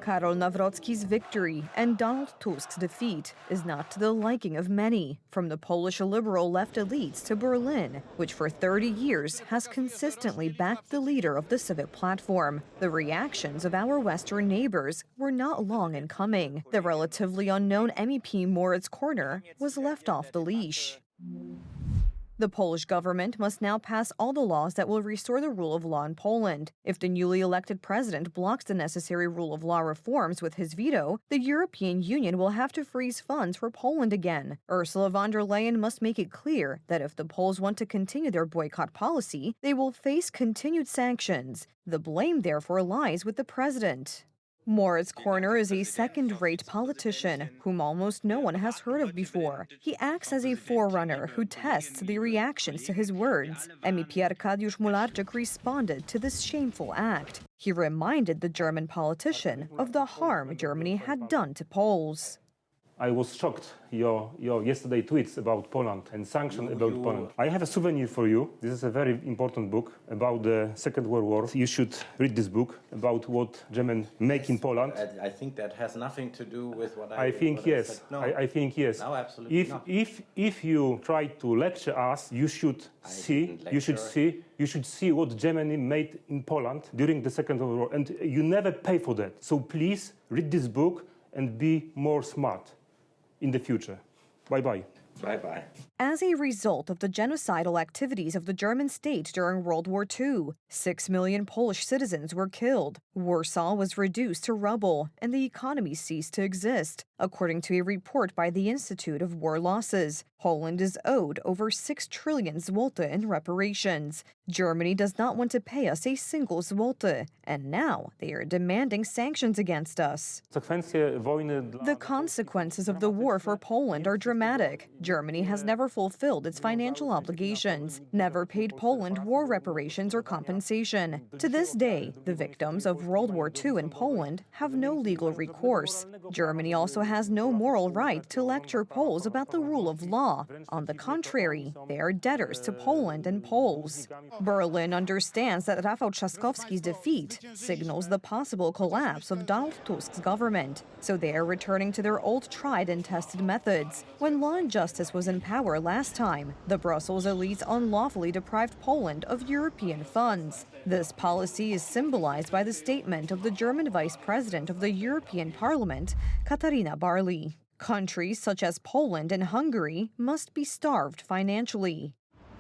Karol Nawrocki's victory and Donald Tusk's defeat is not to the liking of many, from the Polish liberal left elites to Berlin, which for 30 years has consistently backed the leader of the civic platform. The reactions of our Western neighbors were not long in coming. The relatively unknown MEP Moritz Korner was left off the leash. The Polish government must now pass all the laws that will restore the rule of law in Poland. If the newly elected president blocks the necessary rule of law reforms with his veto, the European Union will have to freeze funds for Poland again. Ursula von der Leyen must make it clear that if the Poles want to continue their boycott policy, they will face continued sanctions. The blame, therefore, lies with the president. Moritz Korner is a second-rate politician whom almost no one has heard of before. He acts as a forerunner who tests the reactions to his words. MEP Arkadiusz Mularczyk responded to this shameful act. He reminded the German politician of the harm Germany had done to Poles. I was shocked your yesterday tweets about Poland and sanctions about Poland. I have a souvenir for you. This is a very important book about the Second World War. You should read this book about what Germans make in Poland. I think that has nothing to do with what I think yes. No. I think yes. No, absolutely not. If you try to lecture us, you should see what Germany made in Poland during the Second World War, and you never pay for that. So please read this book and be more smart in the future. Bye-bye. Bye-bye. As a result of the genocidal activities of the German state during World War II, 6 million Polish citizens were killed. Warsaw was reduced to rubble, and the economy ceased to exist. According to a report by the Institute of War Losses, Poland is owed over 6 trillion zloty in reparations. Germany does not want to pay us a single zloty, and now they are demanding sanctions against us. The consequences of the war for Poland are dramatic. Germany has never fulfilled its financial obligations, never paid Poland war reparations or compensation. To this day, the victims of World War II in Poland have no legal recourse. Germany also has no moral right to lecture Poles about the rule of law. On the contrary, they are debtors to Poland and Poles. Berlin understands that Rafał Trzaskowski's defeat signals the possible collapse of Donald Tusk's government, so they are returning to their old tried and tested methods. When Law and Justice was in power last time, the Brussels elites unlawfully deprived Poland of European funds. This policy is symbolized by the statement of the German Vice President of the European Parliament, Katarina Barley. Countries such as Poland and Hungary must be starved financially.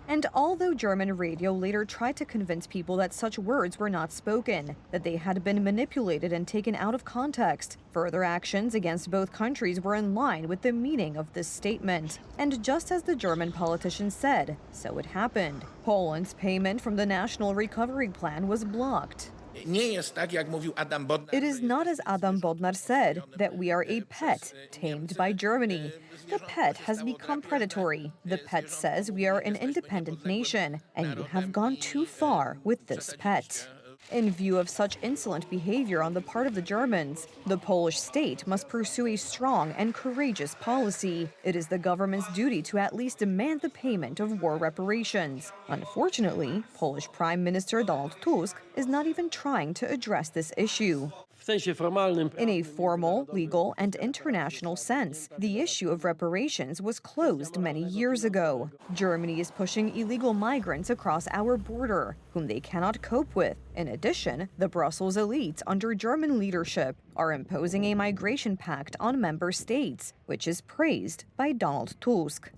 And although German radio later tried to convince people that such words were not spoken, that they had been manipulated and taken out of context, further actions against both countries were in line with the meaning of this statement. And just as the German politician said, so it happened. Poland's payment from the National Recovery Plan was blocked. It is not as Adam Bodnar said, that we are a pet tamed by Germany. The pet has become predatory. The pet says we are an independent nation, and you have gone too far with this pet. In view of such insolent behavior on the part of the Germans, the Polish state must pursue a strong and courageous policy. It is the government's duty to at least demand the payment of war reparations. Unfortunately, Polish Prime Minister Donald Tusk is not even trying to address this issue. In a formal, legal, and international sense, the issue of reparations was closed many years ago. Germany is pushing illegal migrants across our border, whom they cannot cope with. In addition, the Brussels elites under German leadership are imposing a migration pact on member states, which is praised by Donald Tusk.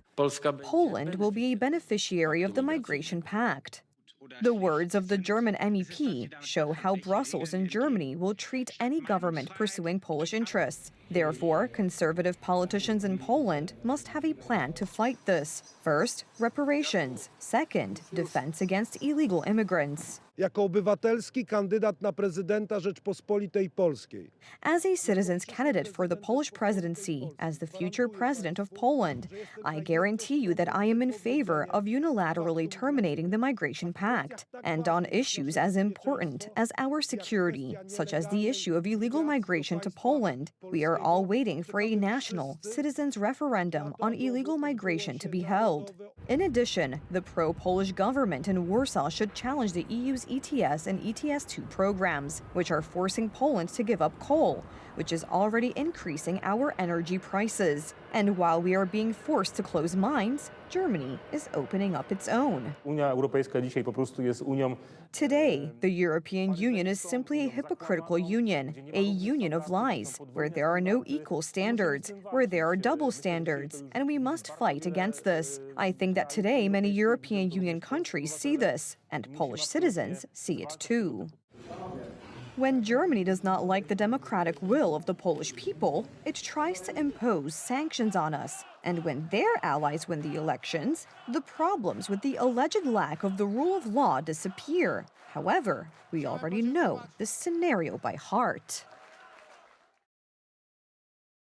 Poland will be a beneficiary of the migration pact. The words of the German MEP show how Brussels and Germany will treat any government pursuing Polish interests. Therefore, conservative politicians in Poland must have a plan to fight this. First, reparations. Second, defense against illegal immigrants. Jako obywatelski kandydat na prezydenta Rzeczpospolitej Polskiej. As a citizen's candidate for the Polish presidency, as the future president of Poland, I guarantee you that I am in favor of unilaterally terminating the migration pact. And on issues as important as our security, such as the issue of illegal migration to Poland, we are all waiting for a national citizens' referendum on illegal migration to be held. In addition, the pro-Polish government in Warsaw should challenge the EU's ETS and ETS2 programs, which are forcing Poland to give up coal, which is already increasing our energy prices. And while we are being forced to close mines, Germany is opening up its own. Unia Europejska dzisiaj po prostu jest Unią. Today, the European Union is simply a hypocritical union, a union of lies, where there are no equal standards, where there are double standards, and we must fight against this. I think that today many European Union countries see this, and Polish citizens see it too. When Germany does not like the democratic will of the Polish people, it tries to impose sanctions on us. And when their allies win the elections, the problems with the alleged lack of the rule of law disappear. However, we already know this scenario by heart.